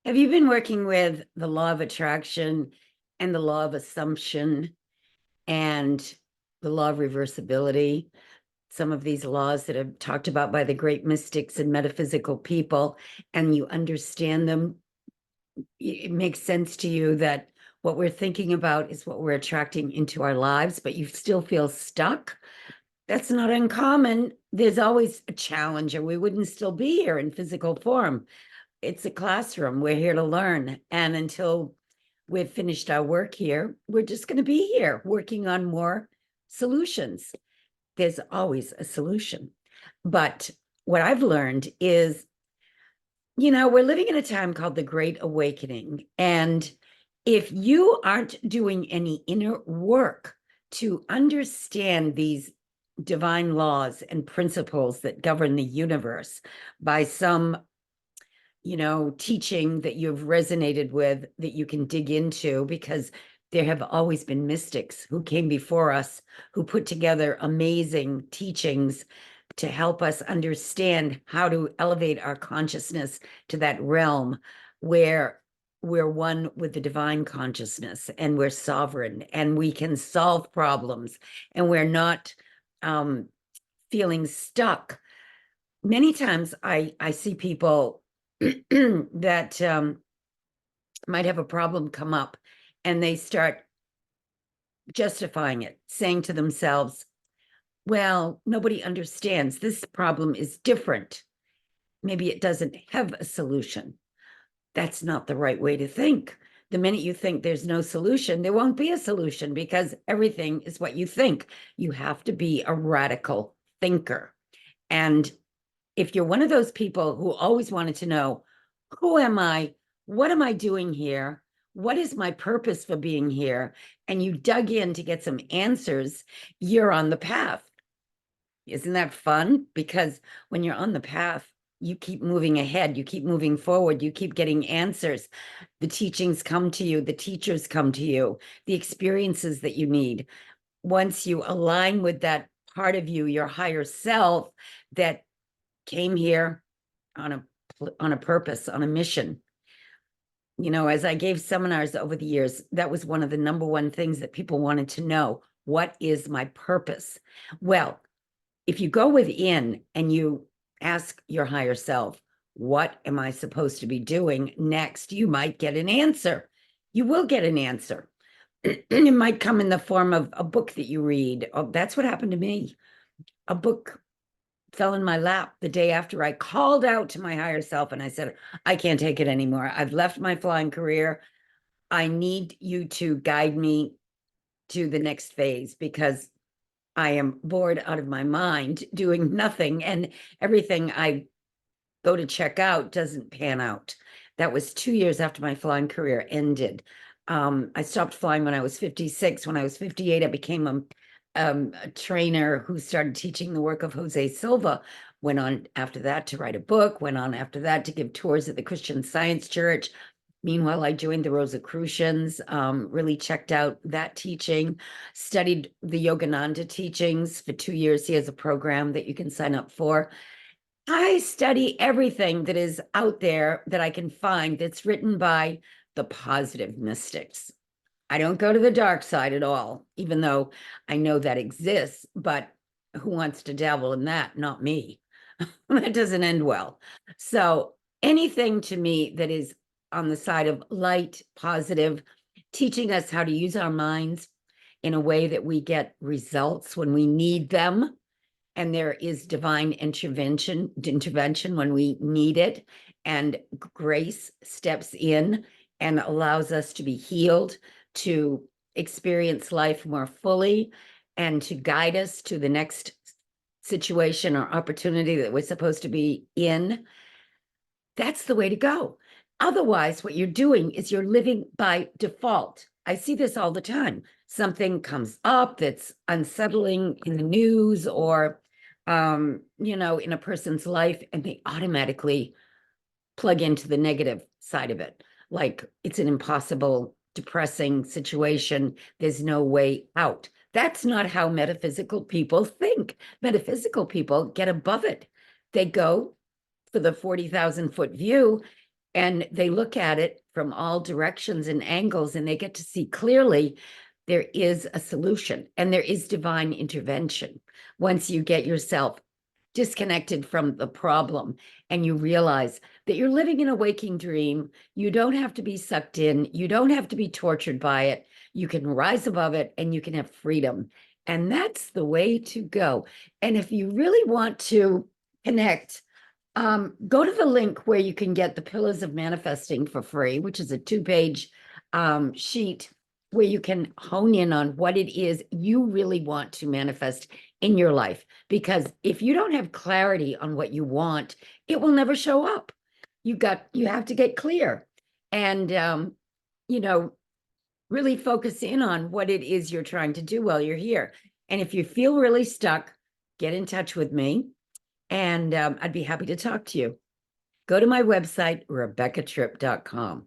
Have you been working with the law of attraction and the law of assumption and the law of reversibility? Some of these laws that are talked about by the great mystics and metaphysical people, and you understand them. It makes sense to you that what we're thinking about is what we're attracting into our lives, but you still feel stuck. That's not uncommon. There's always a challenge, or we wouldn't still be here in physical form. It's a classroom. We're here to learn. And until we've finished our work here, we're just going to be here working on more solutions. There's always a solution. But what I've learned is, we're living in a time called the Great Awakening. And if you aren't doing any inner work to understand these divine laws and principles that govern the universe by some teaching that you've resonated with, that you can dig into, because there have always been mystics who came before us who put together amazing teachings to help us understand how to elevate our consciousness to that realm where we're one with the divine consciousness and we're sovereign and we can solve problems and we're not feeling stuck. Many times I see people that might have a problem come up and they start justifying it, saying to themselves, well, nobody understands. This problem is different. Maybe it doesn't have a solution. That's not the right way to think. The minute you think there's no solution, there won't be a solution because everything is what you think. You have to be a radical thinker. And if you're one of those people who always wanted to know, who am I? What am I doing here? What is my purpose for being here? And you dug in to get some answers, you're on the path. Isn't that fun? Because when you're on the path, you keep moving ahead, you keep moving forward, you keep getting answers. The teachings come to you, the teachers come to you, the experiences that you need. Once you align with that part of you, your higher self that came here on a purpose, on a mission. As I gave seminars over the years, that was one of the number one things that people wanted to know. What is my purpose? Well, if you go within and you ask your higher self, what am I supposed to be doing next? You might get an answer. You will get an answer. It might come in the form of a book that you read. Oh, that's what happened to me. A book fell in my lap the day after I called out to my higher self and I said, I can't take it anymore. I've left my flying career. I need you to guide me to the next phase because I am bored out of my mind doing nothing, and everything I go to check out doesn't pan out. That was 2 years after my flying career ended. I stopped flying when I was 56. When I was 58, I became a trainer who started teaching the work of Jose Silva. Went on after that to write a book, went on after that to give tours at the Christian Science Church. Meanwhile, I joined the Rosicrucians, really checked out that teaching, studied the Yogananda teachings for 2 years. He has a program that you can sign up for. I study everything that is out there that I can find that's written by the positive mystics. I don't go to the dark side at all, even though I know that exists, but who wants to dabble in that? Not me. That doesn't end well. So anything to me that is on the side of light, positive, teaching us how to use our minds in a way that we get results when we need them. And there is divine intervention when we need it. And grace steps in and allows us to be healed, to experience life more fully, and to guide us to the next situation or opportunity that we're supposed to be in. That's the way to go. Otherwise, what you're doing is you're living by default. I see this all the time. Something comes up that's unsettling in the news or, in a person's life, and they automatically plug into the negative side of it. Like it's an impossible, depressing situation. There's no way out. That's not how metaphysical people think. Metaphysical people get above it. They go for the 40,000-foot view and they look at it from all directions and angles, and they get to see clearly there is a solution and there is divine intervention once you get yourself disconnected from the problem and you realize that you're living in a waking dream. You don't have to be sucked in. You don't have to be tortured by it. You can rise above it and you can have freedom. And that's the way to go. And if you really want to connect, go to the link where you can get the Pillars of Manifesting for free, which is a 2-page sheet where you can hone in on what it is you really want to manifest in your life. Because if you don't have clarity on what you want, it will never show up. You have to get clear and, really focus in on what it is you're trying to do while you're here. And if you feel really stuck, get in touch with me. And I'd be happy to talk to you. Go to my website, RebeccaTripp.com.